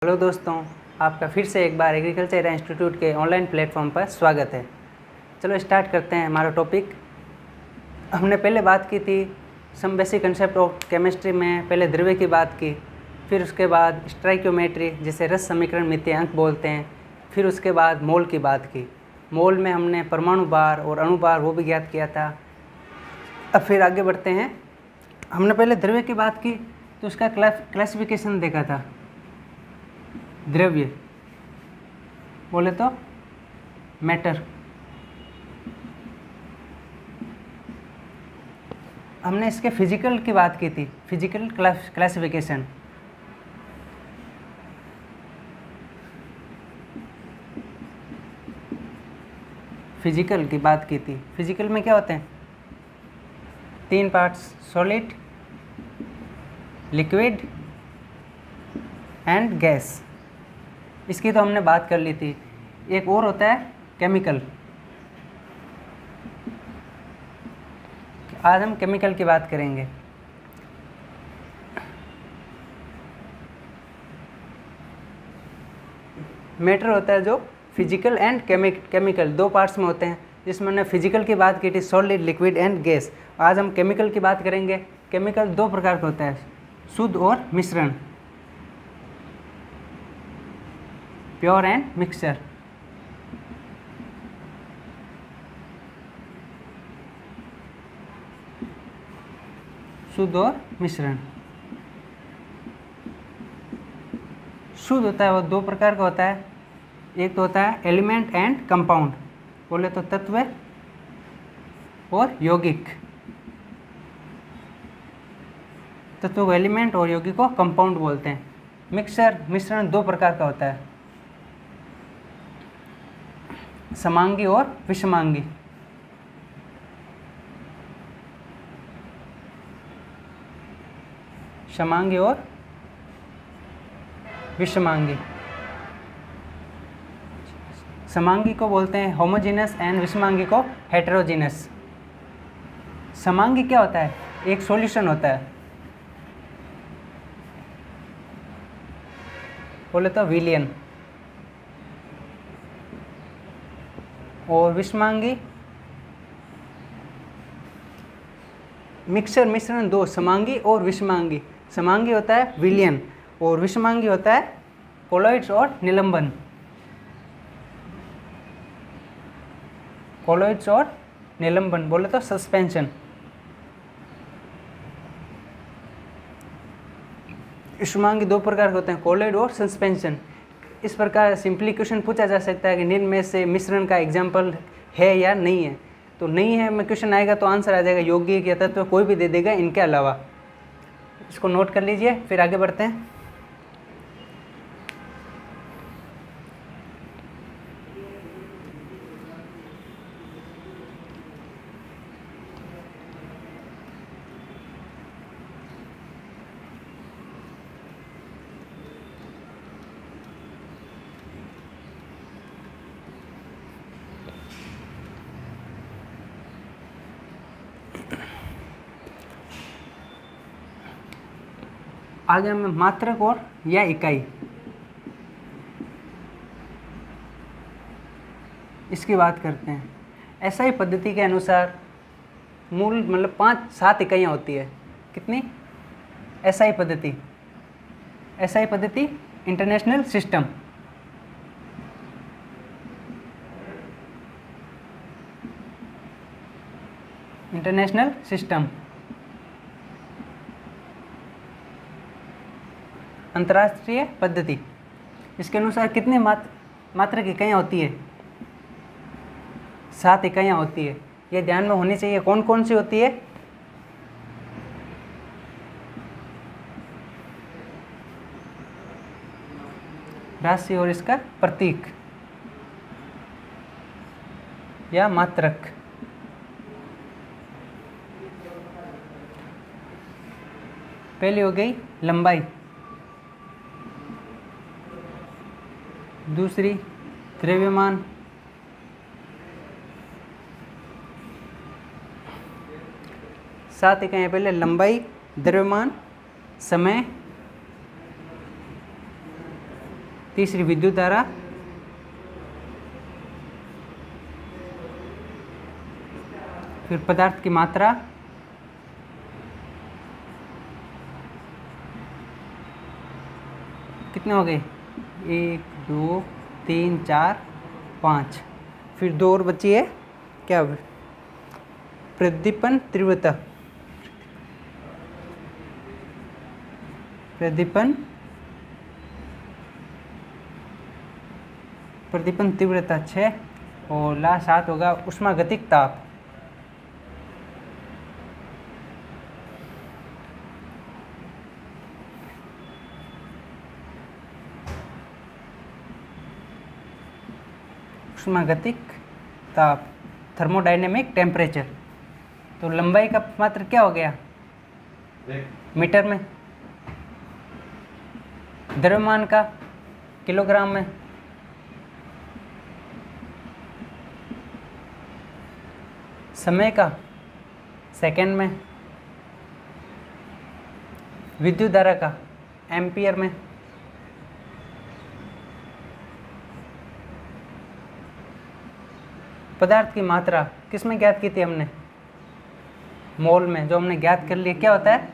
Hello दोस्तों, आपका फिर से एक बार एग्रीकल्चर इंस्टीट्यूट के ऑनलाइन प्लेटफॉर्म पर स्वागत है। चलो स्टार्ट करते हैं हमारा टॉपिक। हमने पहले बात की थी some basic concept of chemistry में। पहले द्रव्य की बात की, फिर उसके बाद स्टोइकियोमेट्री जिसे रस समीकरण मितीय अंक बोलते हैं, फिर उसके बाद मोल की बात की। मोल में हमने परमाणु भार और अणु भार वो भी ज्ञात किया था। अब फिर आगे बढ़ते हैं। हमने पहले द्रव्य की बात की तो उसका क्लासिफिकेशन देखा था। द्रव्य बोले तो मैटर। हमने इसके फिजिकल की बात की थी, फिजिकल क्लासिफिकेशन। फिजिकल की बात की थी। फिजिकल में क्या होते हैं? 3 parts, solid, liquid and gas. इसकी तो हमने बात कर ली थी। एक और होता है केमिकल। आज हम केमिकल की बात करेंगे। मैटर होता है जो फिजिकल एंड केमिकल 2 पार्ट्स में होते हैं, जिसमें हमने फिजिकल की बात की थी, सॉलिड, लिक्विड एंड गैस। आज हम केमिकल की बात करेंगे। केमिकल 2 प्रकार का होता है, शुद्ध और मिश्रण, प्योर एंड मिक्सचर। शुद्ध और मिश्रण। शुद्ध होता है वो 2 प्रकार का होता है। एक तो होता है एलिमेंट एंड कंपाउंड, बोले तो तत्व और यौगिक। तत्व को एलिमेंट और यौगिक को कंपाउंड बोलते हैं। मिक्सचर, मिश्रण 2 प्रकार का होता है, समांगी और विषमांगी। समांगी और विषमांगी। समांगी को बोलते हैं होमोजेनस एंड विषमांगी को हेटेरोजेनस। समांगी क्या होता है? एक सॉल्यूशन होता है, बोले तो विलयन। और विषमांगी, मिक्सचर, मिश्रण 2, समांगी और विषमांगी। समांगी होता है विलयन और विषमांगी होता है कोलॉइड्स और निलंबन। कोलॉइड्स और निलंबन बोले तो सस्पेंशन। विषमांगी 2 प्रकार के होते हैं, कोलॉइड और सस्पेंशन। इस प्रकार सिंपली क्वेश्चन पूछा जा सकता है कि निम्न में से मिश्रण का एग्जाम्पल है या नहीं है। तो नहीं है में क्वेश्चन आएगा तो आंसर आ जाएगा यौगिक या तत्व, कोई भी दे देगा इनके अलावा। इसको नोट कर लीजिए, फिर आगे बढ़ते हैं। आगे हम मात्रक और या इकाई, इसकी बात करते हैं। एसआई पद्धति के अनुसार मूल मतलब 5-7 इकाइयाँ होती है। कितनी? एसआई पद्धति। एसआई पद्धति इंटरनेशनल सिस्टम। इंटरनेशनल सिस्टम अंतर्राष्ट्रीय पद्धति। इसके अनुसार कितने मात्रक इकाइयाँ होती है? 7 इकाइयाँ होती है। ये ध्यान में होनी चाहिए। कौन कौन सी होती है? राशि और इसका प्रतीक या मात्रक। पहली हो गई लंबाई, दूसरी द्रव्यमान, सात इकाइयाँ पहले लंबाई, द्रव्यमान, समय, तीसरी विद्युत धारा, फिर पदार्थ की मात्रा, कितने हो गए, 1 2 3 4 5, फिर 2 और बची है क्या, प्रदीपन तीव्रता, प्रदीपन तीव्रता 6, और लास्ट 7 होगा उष्मागतिक ताप। उष्मागतिक ताप, थर्मोडायनेमिक टेम्परेचर। तो लंबाई का मात्र क्या हो गया मीटर में, द्रव्यमान का किलोग्राम में, समय का सेकंड में, विद्युत धारा का एम्पियर में, पदार्थ की मात्रा किस में ज्ञात की थी हमने, मोल में, जो हमने ज्ञात कर लिया क्या होता है,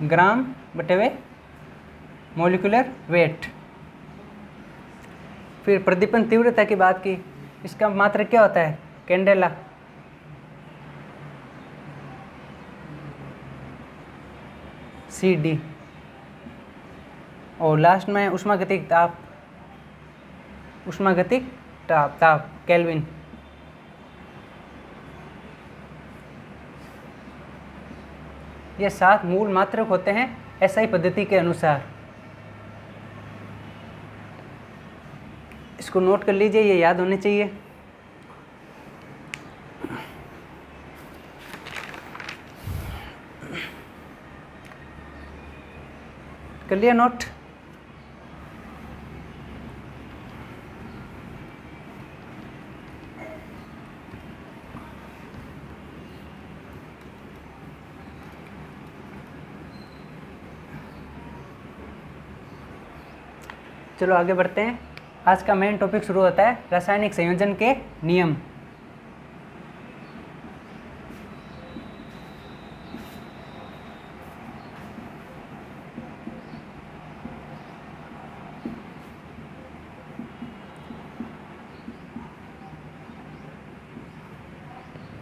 ग्राम बटे वे मॉलिक्यूलर वेट। फिर प्रदीपन तीव्रता की बात की, इसका मात्रक क्या होता है, कैंडेला, CD। और लास्ट में उष्मागतिक ताप, ताप केल्विन। ये 7 मूल मात्रक होते हैं SI पद्धति के अनुसार। इसको नोट कर लीजिए, ये याद होने चाहिए। कर लिया नोट। चलो आगे बढ़ते हैं। आज का मेन टॉपिक शुरू होता है रासायनिक संयोजन के नियम।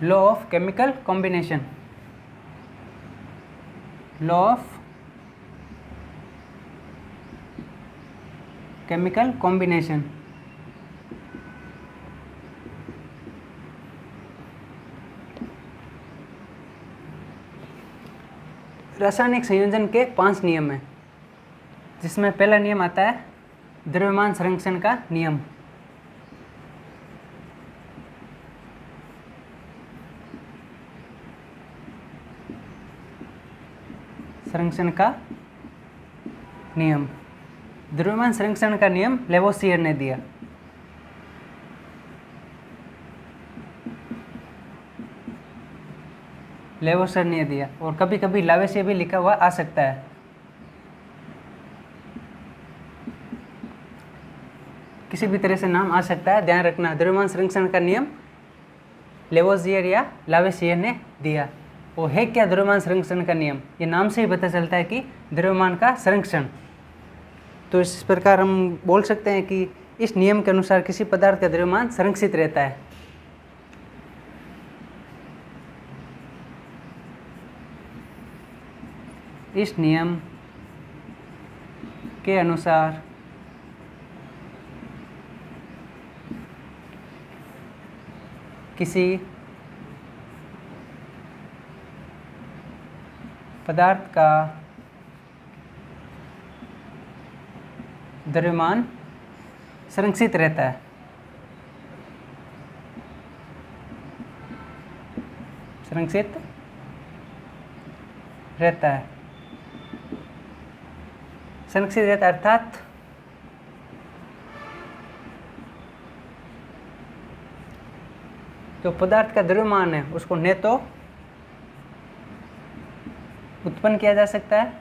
Law of chemical combination, law of chemical combination. रासायनिक संयोजन के 5 नियम हैं, जिसमें पहला नियम आता है द्रव्यमान संरक्षण का नियम। संरक्षण का नियम, द्रव्यमान संरक्षण का नियम लेवोसियर ने दिया। लेवोसियर ने दिया, और कभी कभी लावेसियर भी लिखा हुआ आ सकता है। किसी भी तरह से नाम आ सकता है, ध्यान रखना। द्रव्यमान संरक्षण का नियम लेवोसियर या लावेसियर ने दिया। वो है क्या द्रव्यमान संरक्षण का नियम, ये नाम से ही पता चलता है कि द्रव्यमान का संरक्षण। तो इस प्रकार हम बोल सकते हैं कि इस नियम के अनुसार किसी पदार्थ का द्रव्यमान संरक्षित रहता है। इस नियम के अनुसार किसी पदार्थ का द्रव्यमान संरक्षित रहता है। संरक्षित रहता है, संरक्षित रहता है अर्थात जो पदार्थ का द्रव्यमान है उसको न तो उत्पन्न किया जा सकता है,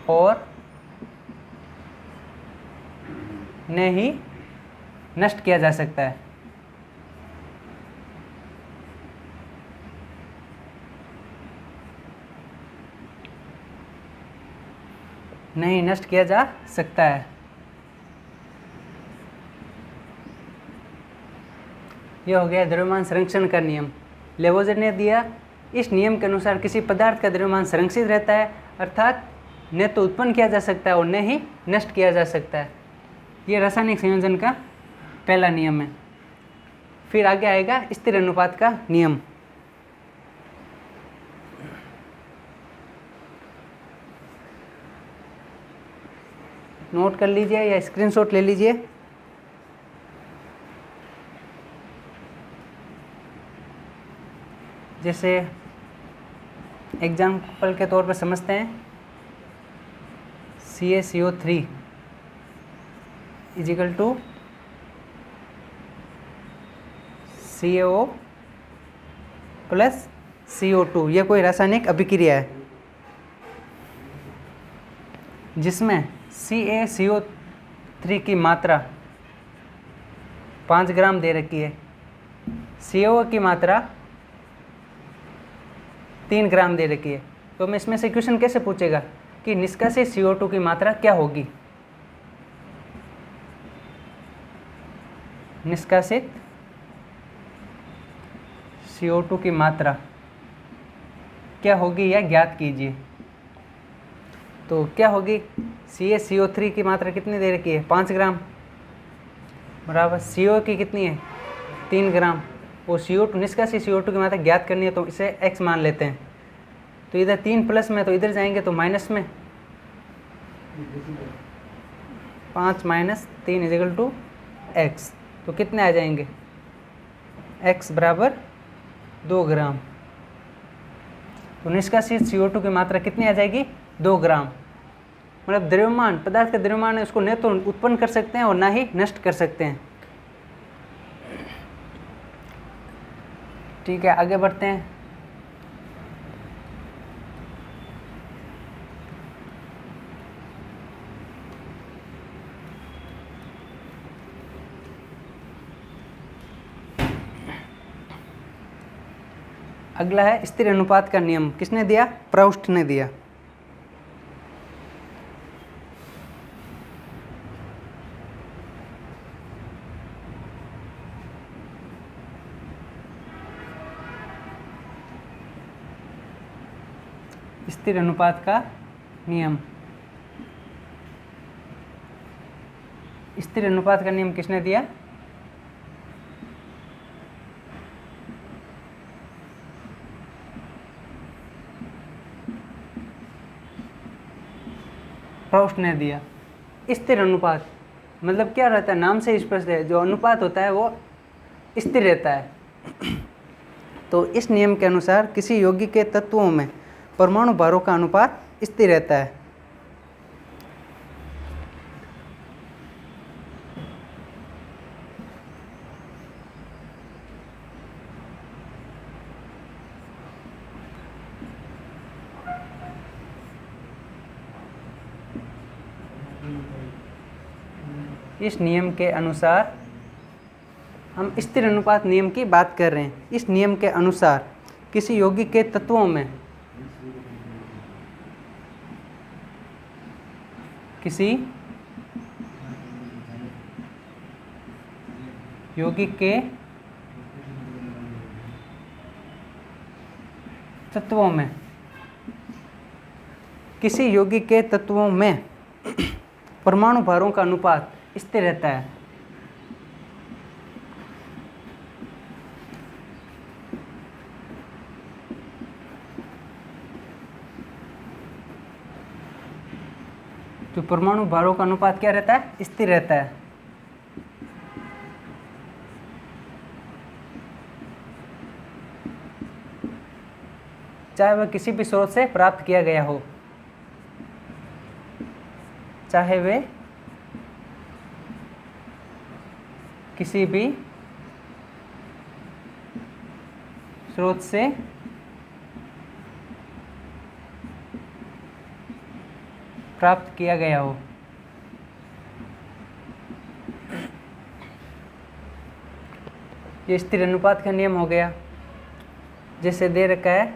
और ने ही नष्ट किया जा सकता है। नहीं नष्ट किया जा सकता है। यह हो गया द्रव्यमान संरक्षण का नियम। लेवोजर ने दिया, इस नियम के अनुसार किसी पदार्थ का द्रव्यमान संरक्षित रहता है, अर्थात न तो उत्पन्न किया जा सकता है और न ही नष्ट किया जा सकता है। यह रासायनिक संयोजन का पहला नियम है। फिर आगे आएगा स्थिर अनुपात का नियम। नोट कर लीजिए या स्क्रीनशॉट ले लीजिए। जैसे एग्जाम्पल के तौर पर समझते हैं, CaCO3 is equal to CaO plus CO2। यह कोई रासायनिक अभिक्रिया है जिसमें CaCO3 की मात्रा 5 ग्राम दे रखी है, CO की मात्रा 3 ग्राम दे रखी है। तो मैं इसमें से क्वेश्चन कैसे पूछेगा कि निष्कासित CO2 की मात्रा क्या होगी। निष्कासित CO2 की मात्रा क्या होगी यह ज्ञात कीजिए। तो क्या होगी, CaCO3 की मात्रा कितनी दे रखी है 5 ग्राम, बराबर CO की कितनी है 3 ग्राम, और CO2 निष्कासित CO2 की मात्रा ज्ञात करनी है तो इसे x मान लेते हैं। तो इधर 3 प्लस में तो इधर जाएंगे तो माइनस में 5 माइनस 3 इजिकल टू x। तो कितने आ जाएंगे, x बराबर 2 ग्राम। तो निष्कासित CO2 की मात्रा कितनी आ जाएगी 2 ग्राम। मतलब द्रव्यमान, पदार्थ का द्रव्यमान है, उसको न तो उत्पन्न कर सकते हैं और ना ही नष्ट कर सकते हैं। ठीक है, आगे बढ़ते हैं। अगला है स्थिर अनुपात का नियम। किसने दिया, प्राउस्ट ने दिया। स्थिर अनुपात का नियम। स्थिर अनुपात का नियम किसने दिया, प्राउस्ट ने दिया। स्थिर अनुपात मतलब क्या रहता है, नाम से स्पष्ट है, जो अनुपात होता है वो स्थिर रहता है। तो इस नियम के अनुसार किसी यौगिक के तत्वों में परमाणु भारों का अनुपात स्थिर रहता है। इस नियम के अनुसार, हम स्थिर अनुपात नियम की बात कर रहे हैं। इस नियम के अनुसार किसी यौगिक के तत्वों में, किसी यौगिक के तत्वों में, किसी यौगिक के तत्वों में परमाणु भारों का अनुपात स्थिर रहता है। तो परमाणु भारों का अनुपात क्या रहता है, स्थिर रहता है। चाहे वह किसी भी स्रोत से प्राप्त किया गया हो, चाहे वे किसी भी स्रोत से प्राप्त किया गया हो। ये स्थिर अनुपात का नियम हो गया। जैसे दे रखा है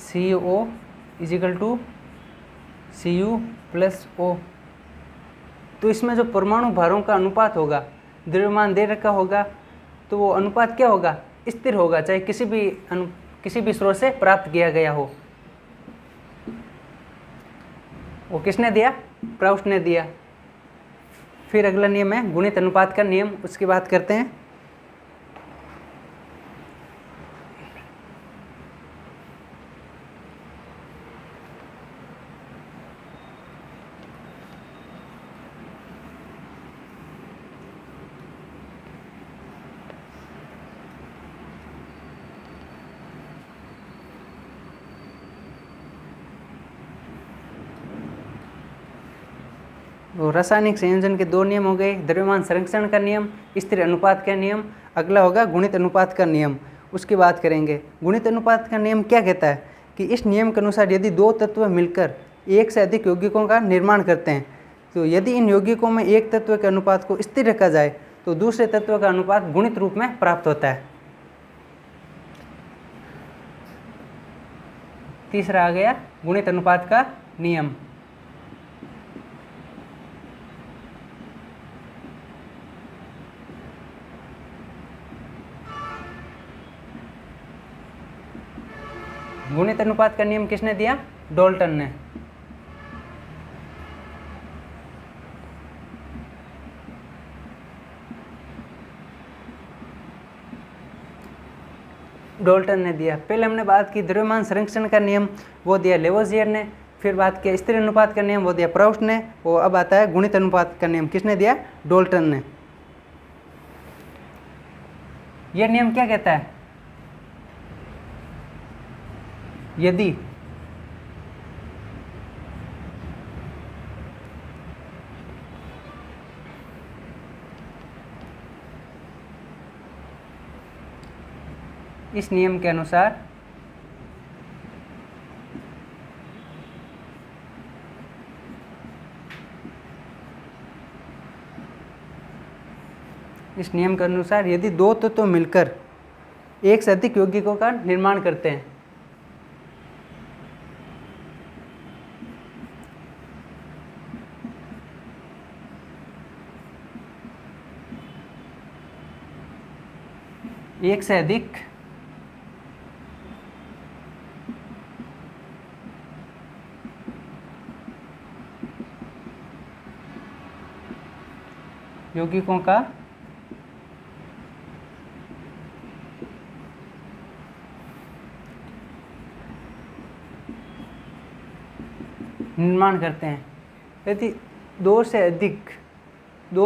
CO equal to Cu plus O, तो इसमें जो परमाणु भारों का अनुपात होगा, द्रव्यमान दे रखा होगा, तो वो अनुपात क्या होगा, स्थिर होगा, चाहे किसी भी स्रोत से प्राप्त किया गया हो। वो किसने दिया, प्राउस्ट ने दिया। फिर अगला नियम है गुणित अनुपात का नियम, उसकी बात करते हैं। वो रासायनिक संयोजन के दो नियम हो गए, द्रव्यमान संरक्षण का नियम, स्थिर अनुपात का नियम। अगला होगा गुणित अनुपात का नियम, उसकी बात करेंगे। गुणित अनुपात का नियम क्या कहता है कि इस नियम के अनुसार यदि दो तत्व मिलकर एक से अधिक यौगिकों का निर्माण करते हैं, तो यदि इन यौगिकों में एक तत्व के अनुपात को स्थिर रखा जाए तो दूसरे तत्व का अनुपात गुणित रूप में प्राप्त होता है। तीसरा आ गया गुणित अनुपात का नियम। गुणित अनुपात का नियम किसने दिया, डाल्टन ने। डाल्टन ने दिया। पहले हमने बात की द्रव्यमान संरक्षण का नियम, वो दिया लेवोजियर ने। फिर बात किया स्थिर अनुपात का नियम, वो दिया प्राउस्ट ने। वो अब आता है गुणित अनुपात का नियम, किसने दिया, डाल्टन ने। यह नियम क्या कहता है, यदि इस नियम के अनुसार यदि दो तत्व मिलकर एक से अधिक यौगिकों का निर्माण करते हैं, एक से अधिक यौगिकों का निर्माण करते हैं, यदि दो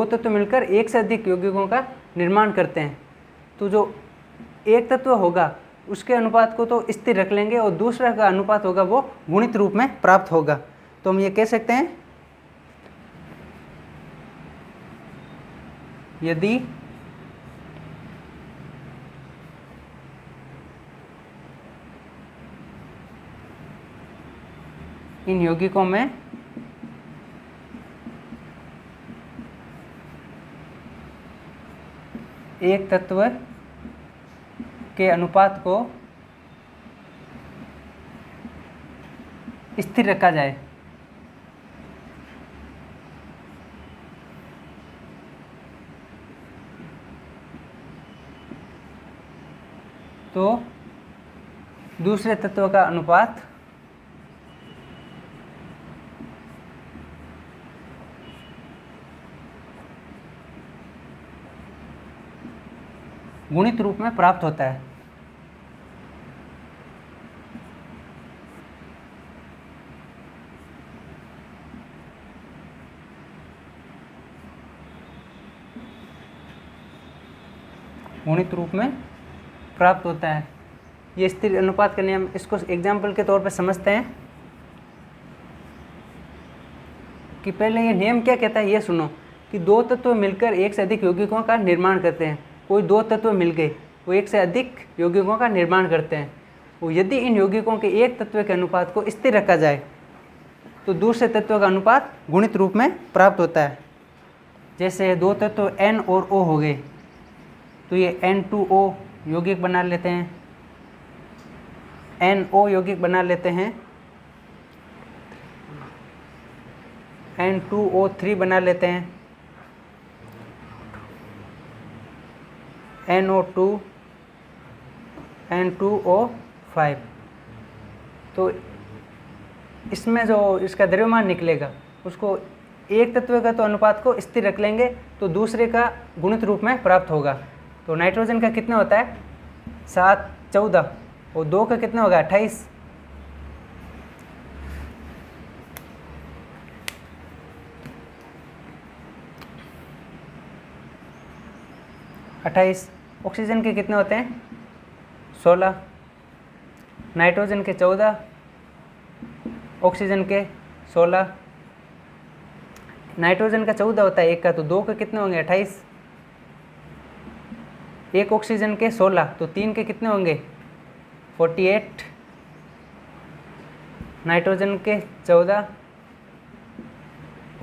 तत्व मिलकर एक से अधिक यौगिकों का निर्माण करते हैं, तो जो एक तत्व होगा उसके अनुपात को तो स्थिर रख लेंगे और दूसरा का अनुपात होगा वो गुणित रूप में प्राप्त होगा। तो हम ये कह सकते हैं यदि इन यौगिकों में एक तत्व के अनुपात को स्थिर रखा जाए तो दूसरे तत्व का अनुपात गुणित रूप में प्राप्त होता है। गुणित रूप में प्राप्त होता है। ये स्थिर अनुपात का नियम, इसको एग्जाम्पल के तौर पर समझते हैं कि पहले ये नियम क्या कहता है, ये सुनो कि दो तत्व मिलकर एक से अधिक यौगिकों का निर्माण करते हैं। कोई दो तत्व मिल गए, वो एक से अधिक यौगिकों का निर्माण करते हैं। वो यदि इन यौगिकों के एक तत्व के अनुपात को स्थिर रखा जाए तो दूसरे तत्व का अनुपात गुणित रूप में प्राप्त होता है। जैसे दो तत्व N और O हो गए, तो ये N2O यौगिक बना लेते हैं, NO यौगिक बना लेते हैं, N2O3 बना लेते हैं, NO2, N2O5। तो इसमें जो इसका द्रव्यमान निकलेगा उसको एक तत्व का तो अनुपात को स्थिर रख लेंगे तो दूसरे का गुणित रूप में प्राप्त होगा। तो नाइट्रोजन का कितना होता है 7, 14 और 2 का कितना होगा 28। ऑक्सीजन के कितने होते हैं 16, नाइट्रोजन के 14, ऑक्सीजन के 16। नाइट्रोजन का 14 होता है एक का, तो 2 के कितने होंगे 28। एक ऑक्सीजन के 16, तो 3 के कितने होंगे 48। नाइट्रोजन के 14,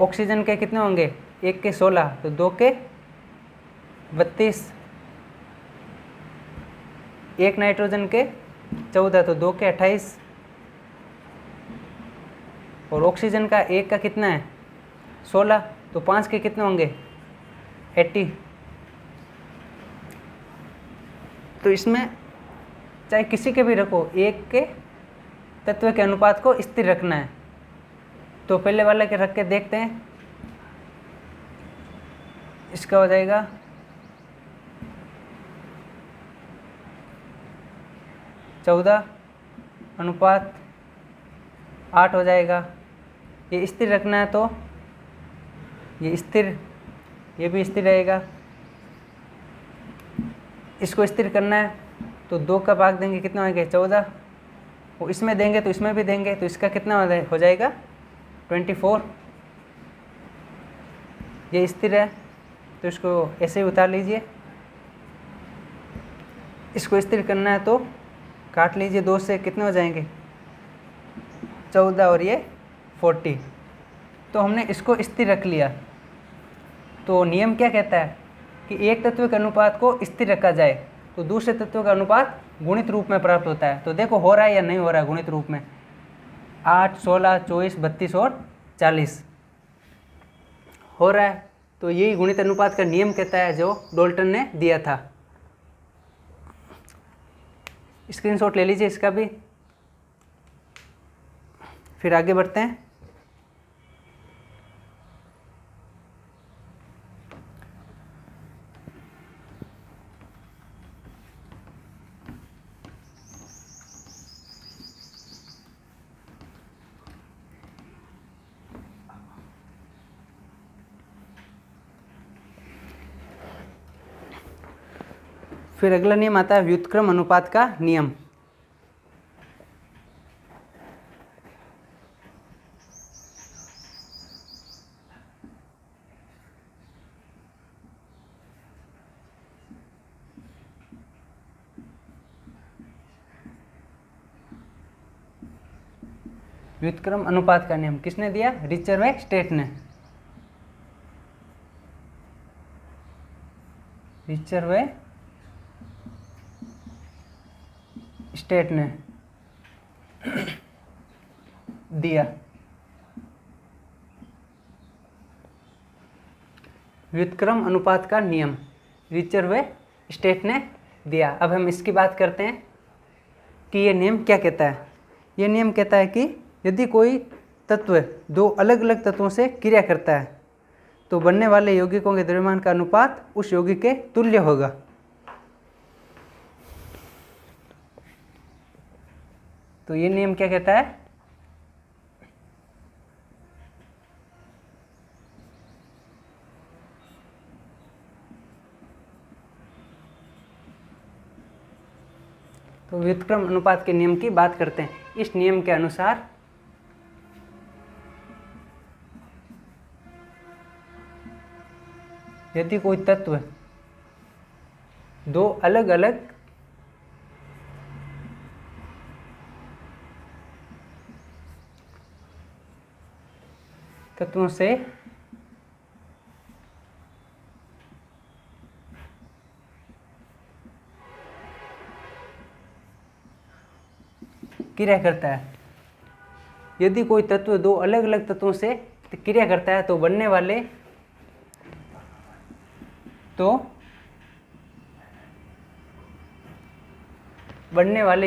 ऑक्सीजन के कितने होंगे एक के 16, तो 2 के 32। एक नाइट्रोजन के 14, तो 2 के 28। और ऑक्सीजन का एक का कितना है 16, तो 5 के कितने होंगे 80। तो इसमें चाहे किसी के भी रखो, एक के तत्व के अनुपात को स्थिर रखना है। तो पहले वाले के रख के देखते हैं। इसका हो जाएगा 14 अनुपात 8 हो जाएगा। ये स्थिर रखना है तो ये स्थिर, ये भी स्थिर रहेगा। इसको स्थिर करना है तो 2 का भाग देंगे कितना होंगे 14, वो इसमें देंगे तो इसमें भी देंगे, तो इसका कितना हो जाएगा 24। ये स्थिर है तो इसको ऐसे ही उतार लीजिए। इसको स्थिर करना है तो काट लीजिए 2 से, कितने हो जाएंगे 14 और ये 40। तो हमने इसको स्थिर रख लिया। तो नियम क्या कहता है कि एक तत्व के अनुपात को स्थिर रखा जाए तो दूसरे तत्व का अनुपात गुणित रूप में प्राप्त होता है। तो देखो हो रहा है या नहीं हो रहा है गुणित रूप में। 8, 16, 24, 32 और 40 हो रहा है। तो यही गुणित अनुपात का नियम कहता है जो डाल्टन ने दिया था। स्क्रीनशॉट ले लीजिए इसका भी। फिर आगे बढ़ते हैं। फिर अगला नियम आता है व्युत्क्रम अनुपात का नियम। व्युत्क्रम अनुपात का नियम किसने दिया रिचर व स्टेट ने। रिचर व स्टेट ने दिया। व्युत्क्रम अनुपात का नियम रिचर व स्टेट ने दिया। अब हम इसकी बात करते हैं कि ये नियम क्या कहता है। ये नियम कहता है कि यदि कोई तत्व दो अलग अलग तत्वों से क्रिया करता है तो बनने वाले यौगिकों के द्रव्यमान का अनुपात उस यौगिक के तुल्य होगा। तो ये नियम क्या कहता है तो व्युत्क्रम अनुपात के नियम की बात करते हैं। इस नियम के अनुसार यदि कोई तत्व दो अलग अलग तत्वों से क्रिया करता है। यदि कोई तत्व दो अलग अलग तत्वों से क्रिया करता है तो बनने वाले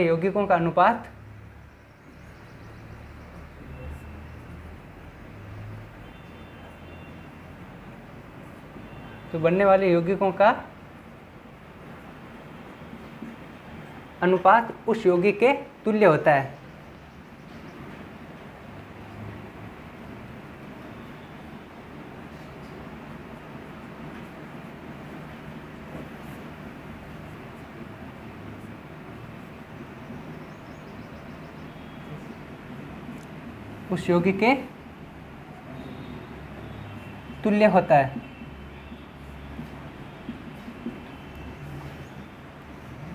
यौगिकों का अनुपात उस यौगिक के तुल्य होता है। उस यौगिक के तुल्य होता है।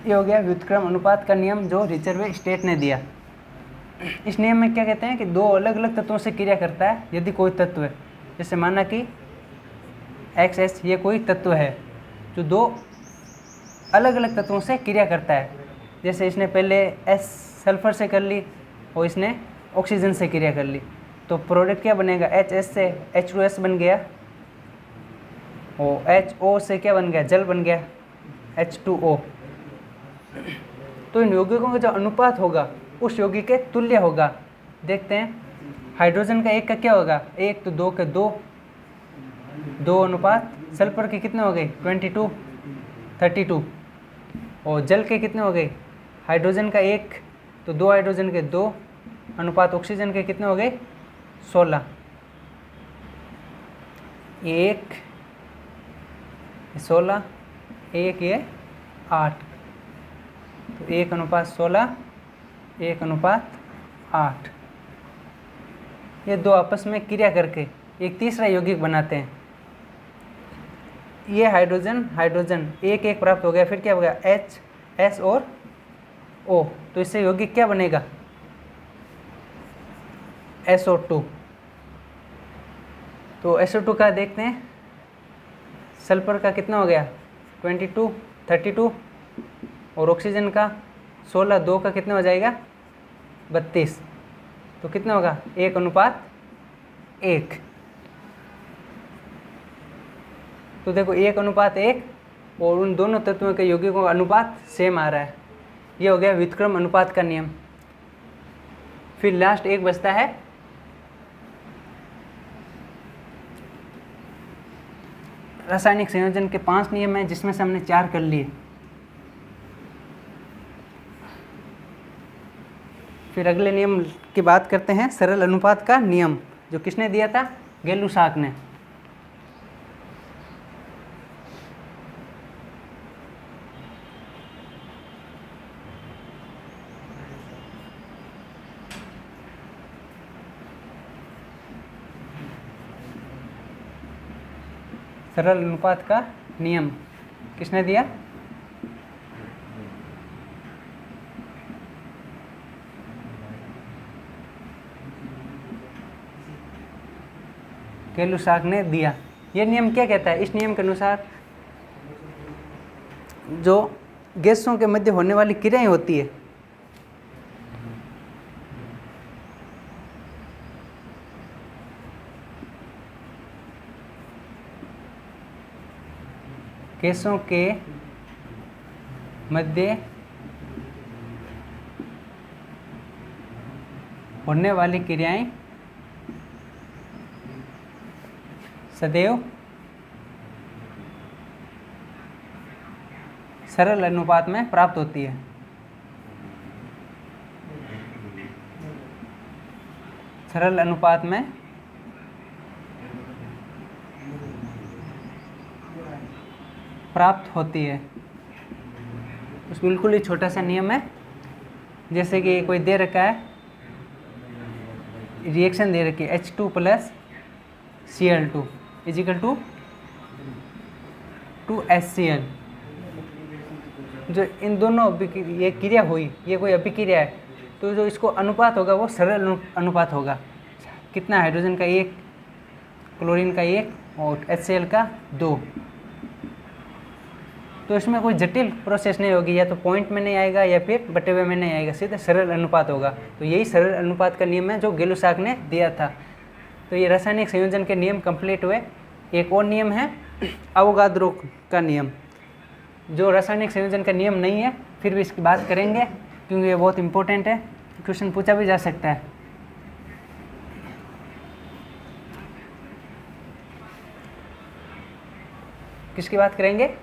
ये हो गया व्युत्क्रम अनुपात का नियम जो रिचर्वे स्टेट ने दिया। इस नियम में क्या कहते हैं कि दो अलग अलग तत्वों से क्रिया करता है। यदि कोई तत्व है, जैसे माना कि XS ये कोई तत्व है जो दो अलग अलग तत्वों से क्रिया करता है। जैसे इसने पहले S सल्फर से कर ली और इसने ऑक्सीजन से क्रिया कर ली, तो प्रोडक्ट क्या बनेगा, HS से H2S बन गया और HO से क्या बन गया, जल बन गया H2O। तो इन यौगिकों का जो अनुपात होगा उस यौगिक के तुल्य होगा। देखते हैं, हाइड्रोजन का एक का क्या होगा, एक तो दो के दो अनुपात, सल्फर के कितने हो गए 22 32, और जल के कितने हो गए, हाइड्रोजन का एक तो दो हाइड्रोजन के दो अनुपात ऑक्सीजन के कितने हो गए 16, एक 16 एक ये 8, तो 1:16 1:8। ये दो आपस में क्रिया करके एक तीसरा यौगिक बनाते हैं। ये हाइड्रोजन एक एक प्राप्त हो गया, फिर क्या हो गया H S और O, तो इससे यौगिक क्या बनेगा SO2। तो SO2 का देखते हैं, सल्फर का कितना हो गया 22 32 और ऑक्सीजन का 16, 2 का कितना हो जाएगा 32, तो कितना होगा 1:1। तो देखो 1:1 और उन दोनों तत्वों के यौगिकों का अनुपात सेम आ रहा है। ये हो गया व्युत्क्रम अनुपात का नियम। फिर लास्ट एक बचता है रासायनिक संयोजन के 5 नियम हैं, जिसमें से हमने 4 कर लिए। फिर अगले नियम की बात करते हैं, सरल अनुपात का नियम, जो किसने दिया था, गै-लुसाक ने। सरल अनुपात का नियम किसने दिया, गै-लुसाक ने दिया। ये नियम क्या कहता है, इस नियम के अनुसार जो गैसों के मध्य होने वाली क्रियाएं होती है, गैसों के मध्य होने वाली क्रियाएं सदैव सरल अनुपात में प्राप्त होती है। सरल अनुपात में प्राप्त होती है। उस बिल्कुल ही छोटा सा नियम है, जैसे कि कोई दे रखा है, रिएक्शन दे रखी है H2 + Cl2 = 2HCl। जो इन दोनों ये क्रिया हुई, ये कोई अभिक्रिया है, तो जो इसको अनुपात होगा वो सरल अनुपात होगा। कितना, हाइड्रोजन का 1 क्लोरीन का 1 और HCl का 2। तो इसमें कोई जटिल प्रोसेस नहीं होगी, या तो पॉइंट में नहीं आएगा या फिर बटे हुए में नहीं आएगा, सीधे सरल अनुपात होगा। तो यही सरल अनुपात का नियम है जो गै-लुसाक ने दिया था। तो ये रासायनिक संयोजन के नियम कंप्लीट हुए। एक और नियम है अवोगाद्रो का नियम, जो रासायनिक संयोजन का नियम नहीं है, फिर भी इसकी बात करेंगे क्योंकि ये बहुत इंपॉर्टेंट है, क्वेश्चन पूछा भी जा सकता है। किसकी बात करेंगे?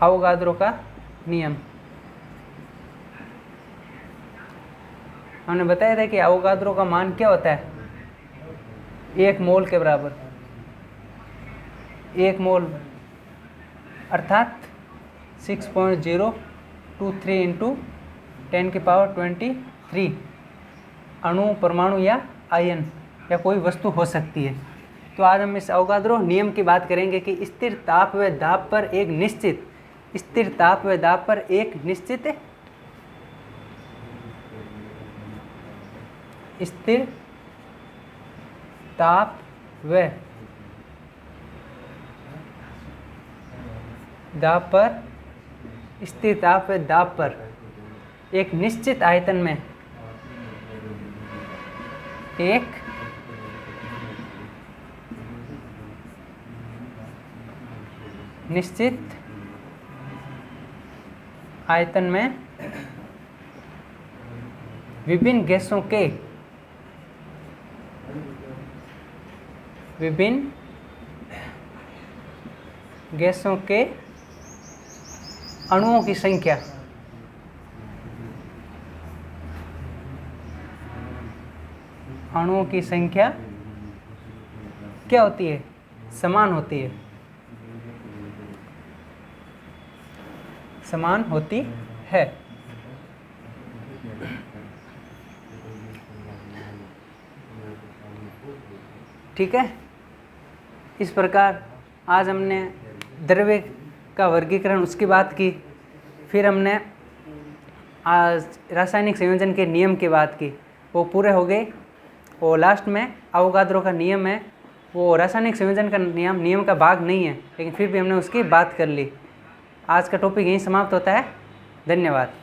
अवोगाद्रो का नियम। हमने बताया था कि अवोगाद्रो का मान क्या होता है, 1 मोल के बराबर। 1 मोल अर्थात 6.023 × 10⁻23 अणु, परमाणु या आयन या कोई वस्तु हो सकती है। तो आज हम इस अवोगाद्रो नियम की बात करेंगे कि स्थिर ताप व दाब पर एक निश्चित स्थिर ताप व दाब पर एक निश्चित स्थिर ताप व दाब पर स्थिर ताप व दाब पर एक निश्चित आयतन में एक निश्चित आयतन में विभिन्न गैसों के अणुओं की संख्या क्या होती है? समान होती है। समान होती है। ठीक है। इस प्रकार आज हमने द्रव्य का वर्गीकरण उसकी बात की, फिर हमने आज रासायनिक संयोजन के नियम की बात की, वो पूरे हो गए। और लास्ट में अवोगाद्रो का नियम है, वो रासायनिक संयोजन का नियम का भाग नहीं है, लेकिन फिर भी हमने उसकी बात कर ली। आज का टॉपिक यहीं समाप्त होता है। धन्यवाद।